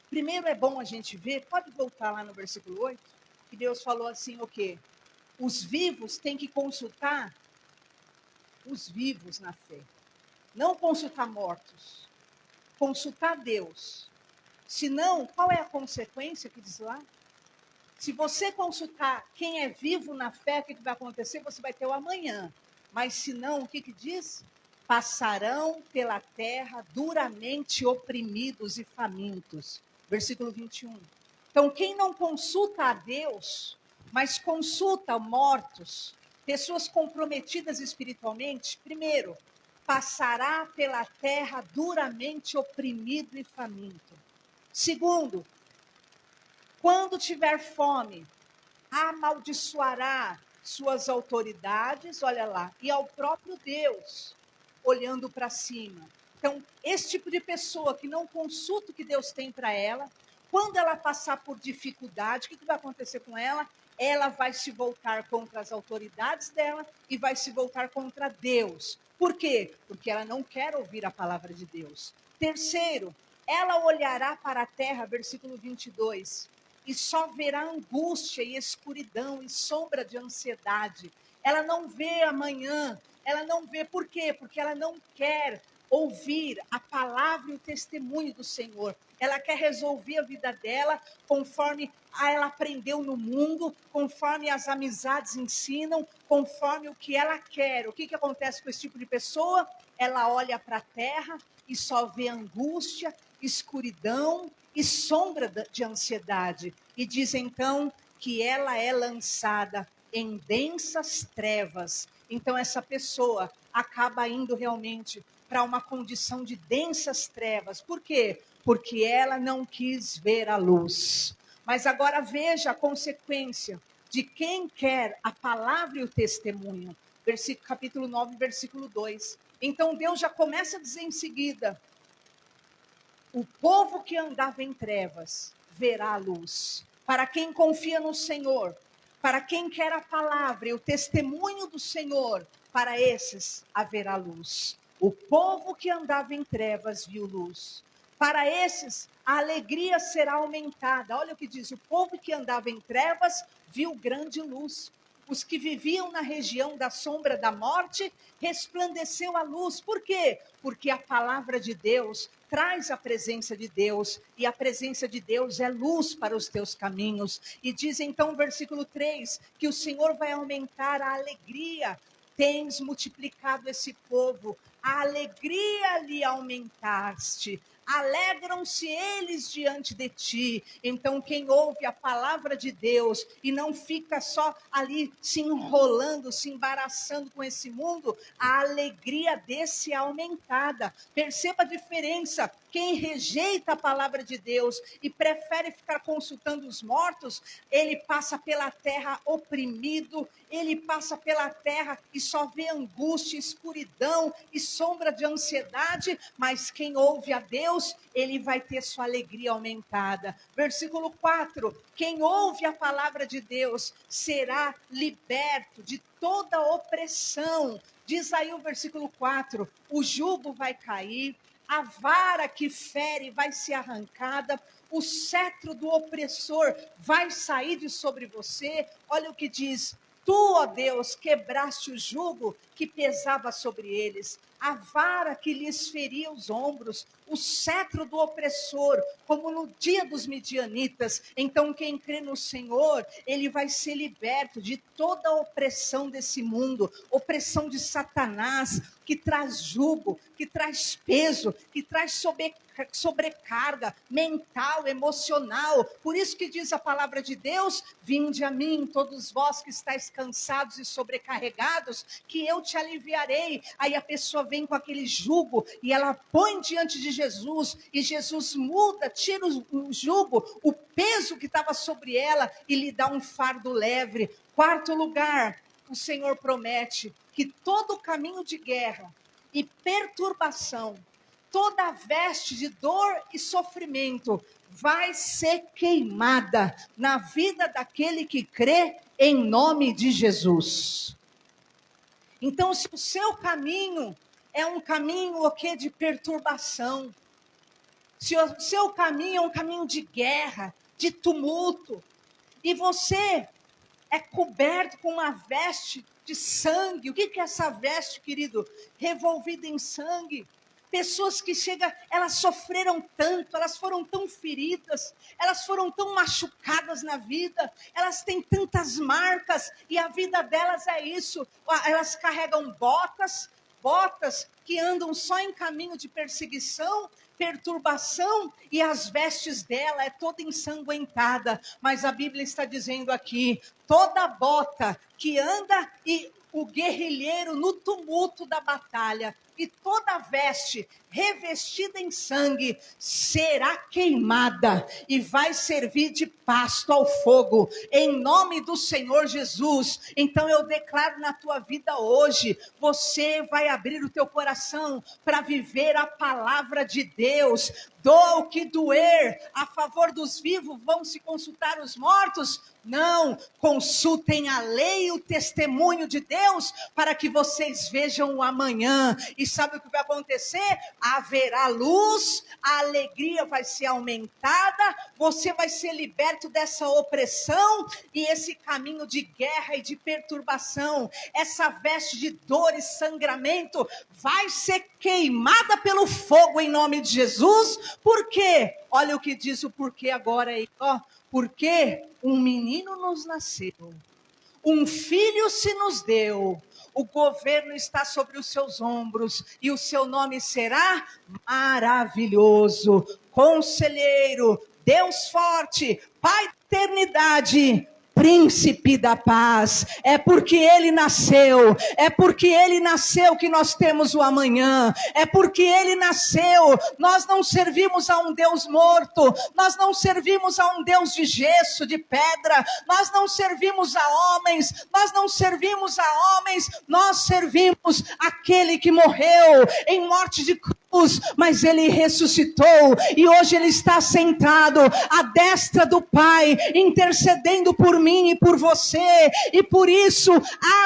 Primeiro é bom a gente ver, pode voltar lá no versículo 8, que Deus falou assim, o quê? Os vivos têm que consultar os vivos na fé. Não consultar mortos. Consultar Deus. Senão, qual é a consequência que diz lá? Se você consultar quem é vivo na fé, o que vai acontecer? Você vai ter o amanhã. Mas se não, o que diz? Passarão pela terra duramente oprimidos e famintos. Versículo 21. Então, quem não consulta a Deus, mas consulta mortos, pessoas comprometidas espiritualmente, primeiro, passará pela terra duramente oprimido e faminto. Segundo, quando tiver fome, amaldiçoará suas autoridades, olha lá, e ao próprio Deus, olhando para cima. Então, esse tipo de pessoa que não consulta o que Deus tem para ela, quando ela passar por dificuldade, o que vai acontecer com ela? Ela vai se voltar contra as autoridades dela e vai se voltar contra Deus. Por quê? Porque ela não quer ouvir a palavra de Deus. Terceiro, ela olhará para a terra, versículo 22, e só verá angústia e escuridão e sombra de ansiedade. Ela não vê amanhã, ela não vê, por quê? Porque ela não quer ouvir a palavra e o testemunho do Senhor. Ela quer resolver a vida dela conforme ela aprendeu no mundo, conforme as amizades ensinam, conforme o que ela quer. O que acontece com esse tipo de pessoa? Ela olha para a terra e só vê angústia, escuridão e sombra de ansiedade. E diz então que ela é lançada em densas trevas. Então essa pessoa acaba indo realmente para uma condição de densas trevas. Por quê? Porque ela não quis ver a luz. Mas agora veja a consequência de quem quer a palavra e o testemunho. Capítulo 9, versículo 2. Então Deus já começa a dizer em seguida: o povo que andava em trevas verá a luz. Para quem confia no Senhor, para quem quer a palavra e o testemunho do Senhor, para esses haverá luz. O povo que andava em trevas viu luz. Para esses, a alegria será aumentada. Olha o que diz: o povo que andava em trevas viu grande luz. Os que viviam na região da sombra da morte, resplandeceu a luz. Por quê? Porque a palavra de Deus traz a presença de Deus, e a presença de Deus é luz para os teus caminhos. E diz então o versículo 3, que o Senhor vai aumentar a alegria. Tens multiplicado esse povo, a alegria lhe aumentaste. Alegram-se eles diante de ti. Então quem ouve a palavra de Deus e não fica só ali se enrolando, se embaraçando com esse mundo, a alegria desse é aumentada. Perceba a diferença. Quem rejeita a palavra de Deus e prefere ficar consultando os mortos, ele passa pela terra oprimido, ele passa pela terra e só vê angústia, escuridão e sombra de ansiedade. Mas quem ouve a Deus, ele vai ter sua alegria aumentada. Versículo 4, quem ouve a palavra de Deus será liberto de toda opressão. Diz aí o versículo 4, o jugo vai cair, a vara que fere vai ser arrancada, o cetro do opressor vai sair de sobre você. Olha o que diz: tu, ó Deus, quebraste o jugo que pesava sobre eles, a vara que lhes feria os ombros, o cetro do opressor, como no dia dos midianitas. Então quem crê no Senhor, ele vai ser liberto de toda a opressão desse mundo, opressão de Satanás, que traz jugo, que traz peso, que traz sobrecarga mental, emocional. Por isso que diz a palavra de Deus: vinde a mim, todos vós que estáis cansados e sobrecarregados, que eu te aliviarei. Aí a pessoa vem com aquele jugo e ela põe diante de Jesus, e Jesus muda, tira o jugo, o peso que estava sobre ela, e lhe dá um fardo leve. Quarto lugar, o Senhor promete que todo o caminho de guerra e perturbação, toda a veste de dor e sofrimento vai ser queimada na vida daquele que crê em nome de Jesus. Então, se o seu caminho é um caminho o quê? De perturbação. Se o seu caminho é um caminho de guerra, de tumulto, e você é coberto com uma veste de sangue. O que é essa veste, querido? Revolvida em sangue. Pessoas que chegam, elas sofreram tanto, elas foram tão feridas, elas foram tão machucadas na vida, elas têm tantas marcas, e a vida delas é isso. Elas carregam botas que andam só em caminho de perseguição, perturbação, e as vestes dela é toda ensanguentada. Mas a Bíblia está dizendo aqui, toda bota que anda e o guerrilheiro no tumulto da batalha, e toda veste revestida em sangue será queimada e vai servir de pasto ao fogo, em nome do Senhor Jesus. Então eu declaro na tua vida hoje, você vai abrir o teu coração para viver a palavra de Deus. Doa o que doer, a favor dos vivos vão se consultar os mortos? Não, consultem a lei e o testemunho de Deus, para que vocês vejam o amanhã. E sabe o que vai acontecer? Haverá luz, a alegria vai ser aumentada, você vai ser liberto dessa opressão e esse caminho de guerra e de perturbação. Essa veste de dor e sangramento vai ser queimada pelo fogo em nome de Jesus. Por quê? Olha o que diz o porquê agora aí, ó. Porque um menino nos nasceu, um filho se nos deu, o governo está sobre os seus ombros, e o seu nome será maravilhoso, conselheiro, Deus forte, Pai da eternidade, Príncipe da paz. É porque ele nasceu, que nós temos o amanhã, é porque ele nasceu. Nós não servimos a um Deus morto, nós não servimos a um Deus de gesso, de pedra, nós não servimos a homens, nós servimos aquele que morreu em morte de cruz, mas ele ressuscitou, e hoje ele está sentado à destra do Pai, intercedendo por mim e por você, e por isso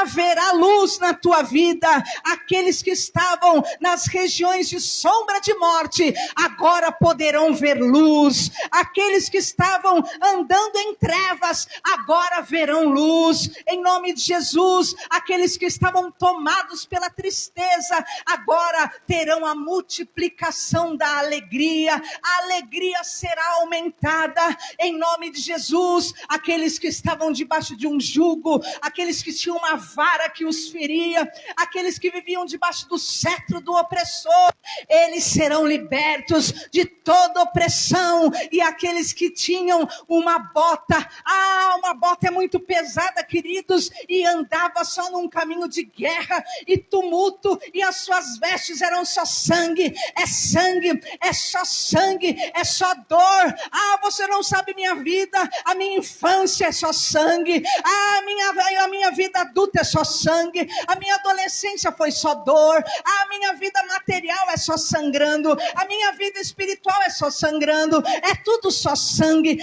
haverá luz na tua vida. Aqueles que estavam nas regiões de sombra de morte, agora poderão ver luz. Aqueles que estavam andando em trevas, agora verão luz, em nome de Jesus. Aqueles que estavam tomados pela tristeza, agora terão a multiplicação da alegria. A alegria será aumentada, em nome de Jesus. Aqueles que estavam debaixo de um jugo, aqueles que tinham uma vara que os feria, aqueles que viviam debaixo do cetro do opressor, eles serão libertos de toda opressão. E aqueles que tinham uma bota é muito pesada, queridos, e andava só num caminho de guerra e tumulto, e as suas vestes eram só sangue, é só sangue, é só dor. Você não sabe minha vida, a minha infância é só sangue, a minha vida adulta é só sangue, a minha adolescência foi só dor, a minha vida material é só sangrando, a minha vida espiritual é só sangrando, é tudo só sangue.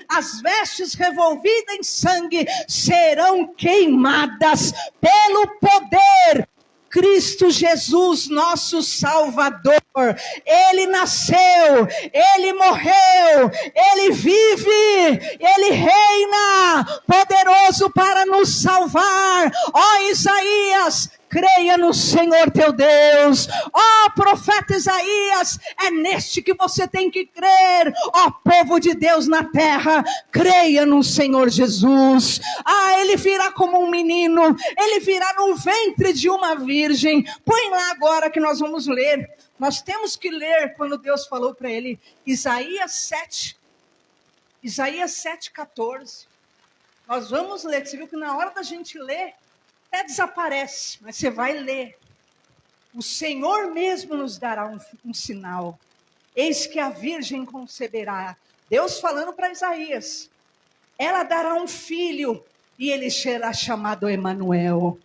As vestes revolvidas em sangue serão queimadas pelo poder Cristo Jesus, nosso Salvador. Ele nasceu, ele morreu, ele vive, ele reina, poderoso para nos salvar. Ó Isaías, creia no Senhor teu Deus. Ó profeta Isaías, é neste que você tem que crer. Ó povo de Deus na terra, creia no Senhor Jesus. Ele virá como um menino, ele virá no ventre de uma virgem. Põe lá agora que nós vamos ler. Nós temos que ler quando Deus falou para ele, Isaías 7:14. Nós vamos ler. Você viu que na hora da gente ler, até desaparece, mas você vai ler. O Senhor mesmo nos dará um sinal. Eis que a virgem conceberá. Deus falando para Isaías. Ela dará um filho e ele será chamado Emanuel.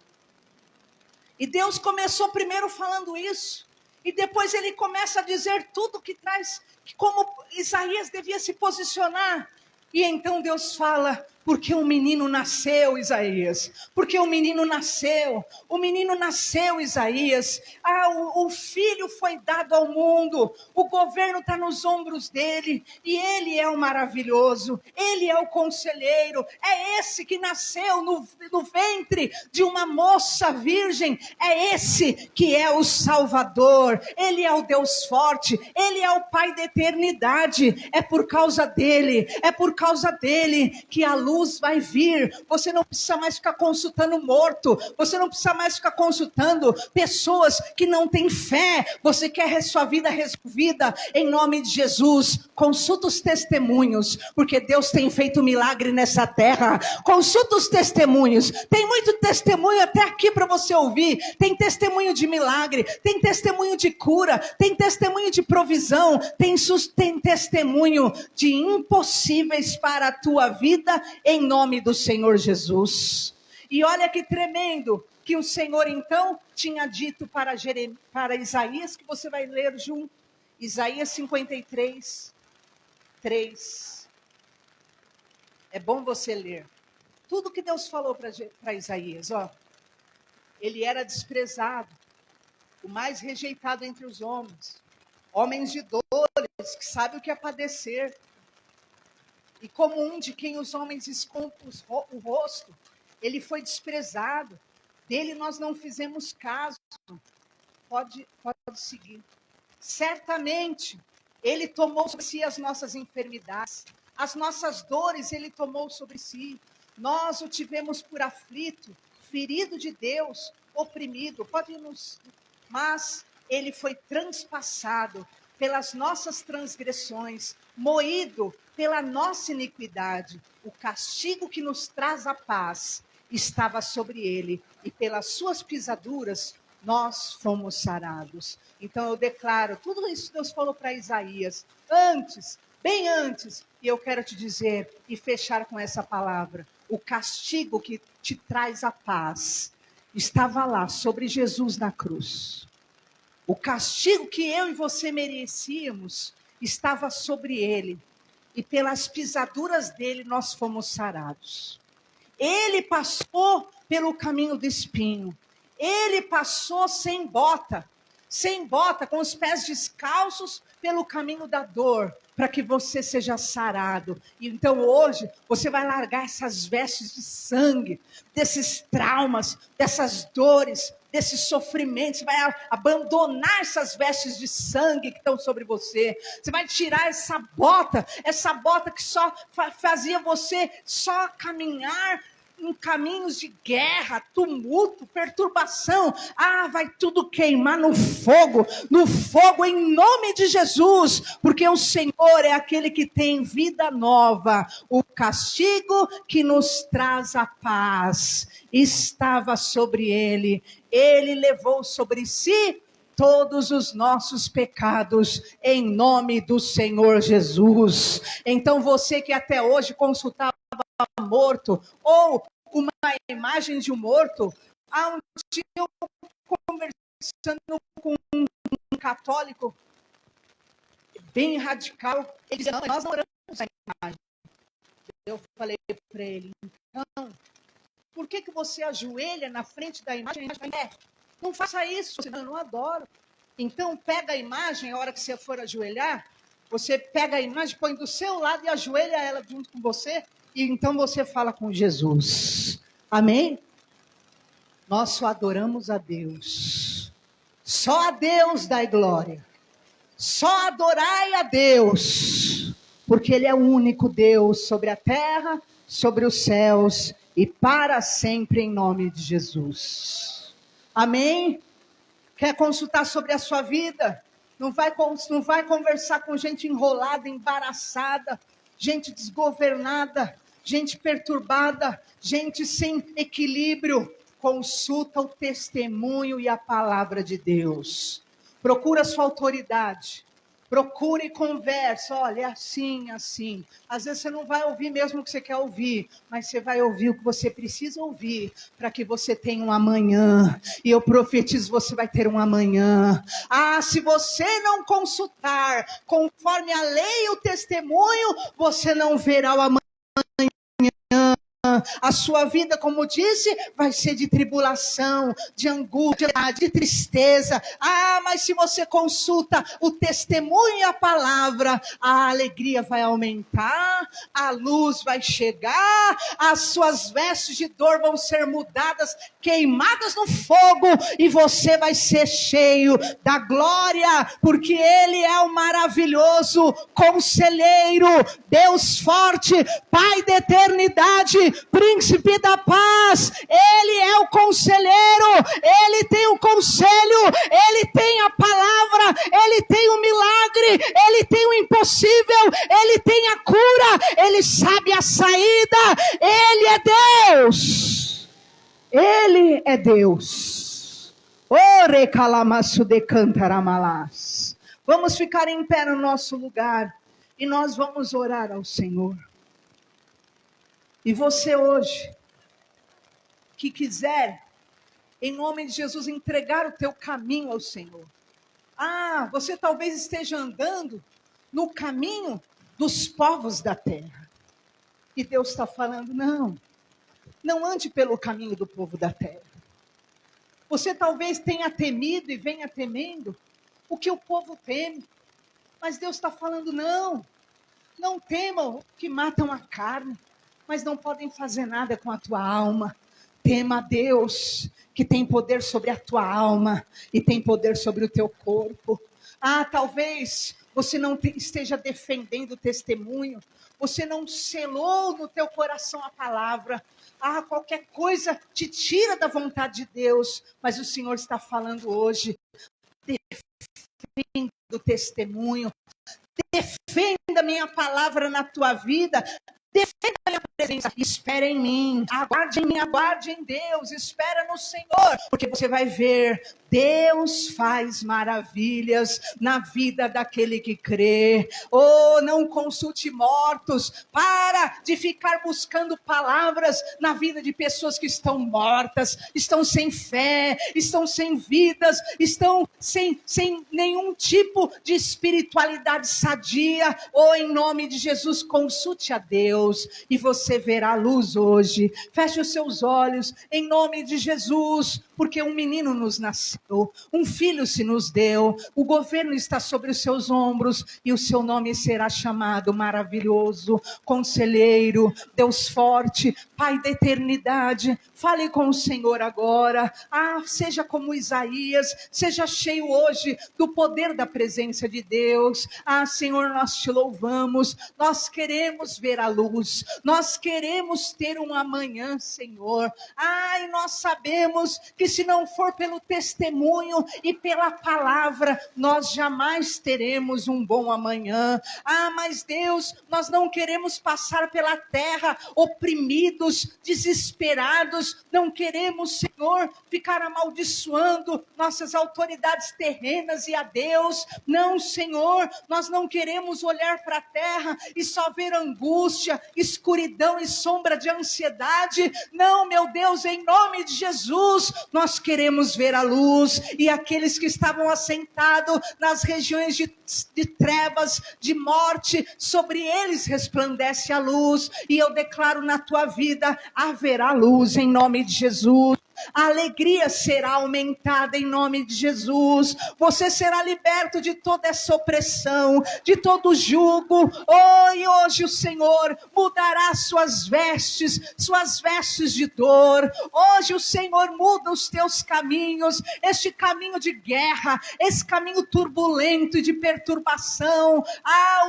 E Deus começou primeiro falando isso. E depois ele começa a dizer tudo que traz, como Isaías devia se posicionar. E então Deus fala, Porque um menino nasceu, Isaías. Porque um menino nasceu. O menino nasceu, Isaías. O filho foi dado ao mundo. O governo está nos ombros dele. E ele é o maravilhoso. Ele é o conselheiro. É esse que nasceu no ventre de uma moça virgem. É esse que é o Salvador. Ele é o Deus forte. Ele é o Pai da eternidade. É por causa dele. É por causa dele que a luz vai vir. Você não precisa mais ficar consultando morto. Você não precisa mais ficar consultando pessoas que não têm fé. Você quer sua vida resolvida em nome de Jesus. Consulta os testemunhos, porque Deus tem feito milagre nessa terra. Consulta os testemunhos. Tem muito testemunho até aqui para você ouvir. Tem testemunho de milagre, tem testemunho de cura, tem testemunho de provisão, tem testemunho de impossíveis para a tua vida, em nome do Senhor Jesus. E olha que tremendo, que o Senhor então tinha dito para Isaías, que você vai ler junto, Isaías 53, 3. É bom você ler. Tudo que Deus falou para Isaías, ó. Ele era desprezado, o mais rejeitado entre os homens de dores, que sabe o que é padecer. E como um de quem os homens escondem o rosto, ele foi desprezado. Dele nós não fizemos caso. Pode seguir. Certamente, ele tomou sobre si as nossas enfermidades. As nossas dores ele tomou sobre si. Nós o tivemos por aflito, ferido de Deus, oprimido. Mas ele foi transpassado pelas nossas transgressões, moído pela nossa iniquidade. O castigo que nos traz a paz estava sobre ele, e pelas suas pisaduras nós fomos sarados. Então eu declaro, tudo isso Deus falou para Isaías, antes, bem antes, e eu quero te dizer e fechar com essa palavra, o castigo que te traz a paz estava lá sobre Jesus na cruz. O castigo que eu e você merecíamos estava sobre ele. E pelas pisaduras dele nós fomos sarados. Ele passou pelo caminho do espinho. Ele passou sem bota, com os pés descalços pelo caminho da dor, para que você seja sarado. E então hoje você vai largar essas vestes de sangue, desses traumas, dessas dores, desses sofrimentos. Você vai abandonar essas vestes de sangue que estão sobre você. Você vai tirar essa bota que só fazia você só caminhar em caminhos de guerra, tumulto, perturbação. Vai tudo queimar no fogo em nome de Jesus, porque o Senhor é aquele que tem vida nova. O castigo que nos traz a paz estava sobre ele. Ele levou sobre si todos os nossos pecados, em nome do Senhor Jesus. Então você que até hoje consultava morto, ou uma imagem de um morto, há um dia eu conversando com um católico, bem radical, ele dizia, nós não oramos a imagem. Eu falei para ele, então, por que você ajoelha na frente da imagem? Não faça isso, senão eu não adoro. Então pega a imagem, a hora que você for ajoelhar, você pega a imagem, põe do seu lado e ajoelha ela junto com você, e então você fala com Jesus. Amém? Nós só adoramos a Deus. Só a Deus dai glória. Só adorai a Deus. Porque Ele é o único Deus sobre a terra, sobre os céus e para sempre em nome de Jesus. Amém? Quer consultar sobre a sua vida? Não vai conversar com gente enrolada, embaraçada, gente desgovernada, gente perturbada, gente sem equilíbrio. Consulta o testemunho e a palavra de Deus. Procura a sua autoridade. Procura e conversa. Olha, é assim, assim. Às vezes você não vai ouvir mesmo o que você quer ouvir, mas você vai ouvir o que você precisa ouvir para que você tenha um amanhã. E eu profetizo, você vai ter um amanhã. Se você não consultar conforme a lei e o testemunho, você não verá o amanhã. manhã. A sua vida, como disse, vai ser de tribulação, de angústia, de tristeza. Mas se você consulta o testemunho e a palavra, a alegria vai aumentar, a luz vai chegar, as suas vestes de dor vão ser mudadas, queimadas no fogo, e você vai ser cheio da glória, porque Ele é o maravilhoso conselheiro, Deus forte, Pai da eternidade, príncipe da paz. Ele é o conselheiro, Ele tem o conselho, Ele tem a palavra, Ele tem o milagre, Ele tem o impossível, Ele tem a cura, Ele sabe a saída. Ele é Deus, Ele é Deus. Ore calamaço de cantaramalás. Vamos ficar em pé no nosso lugar e nós vamos orar ao Senhor. E você hoje, que quiser, em nome de Jesus, entregar o teu caminho ao Senhor. Você talvez esteja andando no caminho dos povos da terra. E Deus está falando, não ande pelo caminho do povo da terra. Você talvez tenha temido e venha temendo o que o povo teme. Mas Deus está falando, não temam que matam a carne, mas não podem fazer nada com a tua alma. Tema a Deus, que tem poder sobre a tua alma e tem poder sobre o teu corpo. Talvez você não esteja defendendo o testemunho, você não selou no teu coração a palavra. Qualquer coisa te tira da vontade de Deus, mas o Senhor está falando hoje, defenda o testemunho, defenda a minha palavra na tua vida, defenda a minha presença, espera em mim, aguarde em Deus, espera no Senhor, porque você vai ver, Deus faz maravilhas na vida daquele que crê. Não consulte mortos, para de ficar buscando palavras na vida de pessoas que estão mortas, estão sem fé, estão sem vidas, estão sem nenhum tipo de espiritualidade sadia. Em nome de Jesus, consulte a Deus e você verá a luz hoje. Feche os seus olhos em nome de Jesus, porque um menino nos nasceu, um filho se nos deu, o governo está sobre os seus ombros e o seu nome será chamado Maravilhoso, Conselheiro, Deus Forte, Pai da Eternidade. Fale com o Senhor agora. Seja como Isaías, seja cheio hoje do poder da presença de Deus. Senhor, nós te louvamos, nós queremos ver a luz, nós queremos ter um amanhã, Senhor. E nós sabemos que se não for pelo testemunho e pela palavra, nós jamais teremos um bom amanhã. Mas Deus, nós não queremos passar pela terra oprimidos, desesperados, não queremos, Senhor, ficar amaldiçoando nossas autoridades terrenas e a Deus. Não, Senhor, nós não queremos olhar para a terra e só ver angústia, escuridão e sombra de ansiedade. Não, meu Deus, em nome de Jesus, nós queremos ver a luz, e aqueles que estavam assentados nas regiões de trevas, de morte, sobre eles resplandece a luz, e eu declaro na tua vida, haverá luz em nome de Jesus. A alegria será aumentada em nome de Jesus. Você será liberto de toda essa opressão, de todo jugo. E hoje o Senhor mudará suas vestes de dor. Hoje o Senhor muda os teus caminhos, este caminho de guerra, esse caminho turbulento e de perturbação.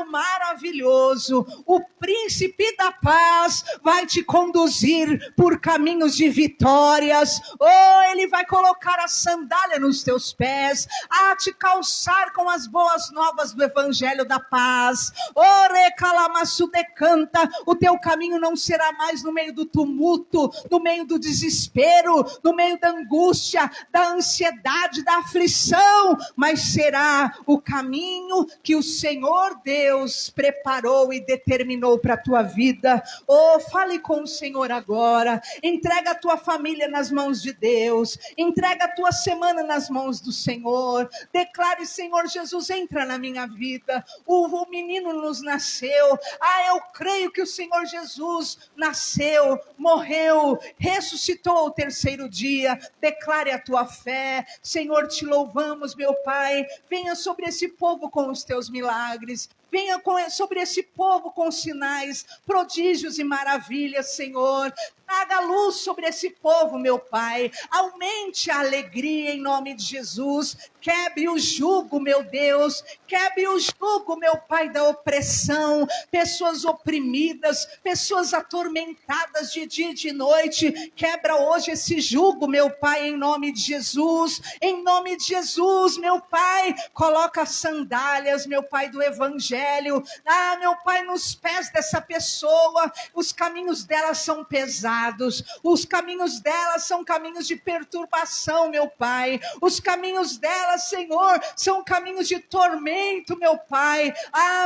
O maravilhoso, o príncipe da paz vai te conduzir por caminhos de vitórias. Ele vai colocar a sandália nos teus pés, a te calçar com as boas novas do evangelho da paz. Recalamaçu decanta, o teu caminho não será mais no meio do tumulto, no meio do desespero, no meio da angústia, da ansiedade, da aflição, mas será o caminho que o Senhor Deus preparou e determinou para a tua vida. Fale com o Senhor agora, entrega a tua família nas mãos mãos de Deus. Entrega a tua semana nas mãos do Senhor. Declare: Senhor Jesus, entra na minha vida. O menino nos nasceu. Eu creio que o Senhor Jesus nasceu, morreu, ressuscitou ao terceiro dia. Declare a tua fé. Senhor, te louvamos, meu Pai. Venha sobre esse povo com os teus milagres. Venha sobre esse povo com sinais, prodígios e maravilhas, Senhor. Traga luz sobre esse povo, meu Pai. Aumente a alegria em nome de Jesus. Quebre o jugo, meu Deus. Quebre o jugo, meu Pai, da opressão. Pessoas oprimidas, pessoas atormentadas de dia e de noite. Quebra hoje esse jugo, meu Pai, em nome de Jesus. Em nome de Jesus, meu Pai. Coloca sandálias, meu Pai, do Evangelho. Meu Pai, nos pés dessa pessoa. Os caminhos dela são pesados. Os caminhos dela são caminhos de perturbação, meu Pai. Os caminhos dela, Senhor, são caminhos de tormento, meu Pai.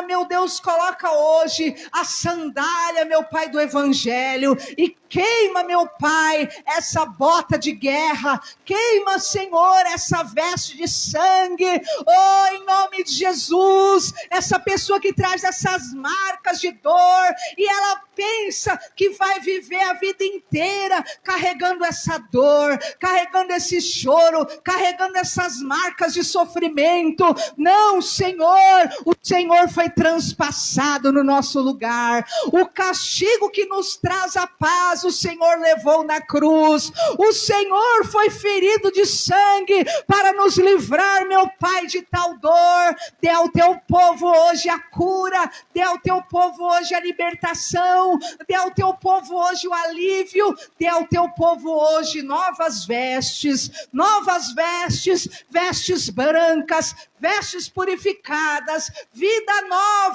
Meu Deus, coloca hoje a sandália, meu Pai, do Evangelho e queima, meu Pai, essa bota de guerra. Queima, Senhor, essa veste de sangue. Em nome de Jesus, essa pessoa que traz essas marcas de dor e ela pensa que vai viver a vida inteira carregando essa dor, carregando esse choro, carregando essas marcas de sofrimento. Não, Senhor, o Senhor foi transpassado no nosso lugar. O castigo que nos traz a paz, o Senhor levou na cruz. O Senhor foi ferido de sangue para nos livrar, meu Pai, de tal dor. Dê ao teu povo hoje a cura, dê ao teu povo hoje a libertação, dê ao teu povo hoje o alívio, dê ao teu povo hoje novas vestes, vestes brancas, vestes purificadas, vida nova.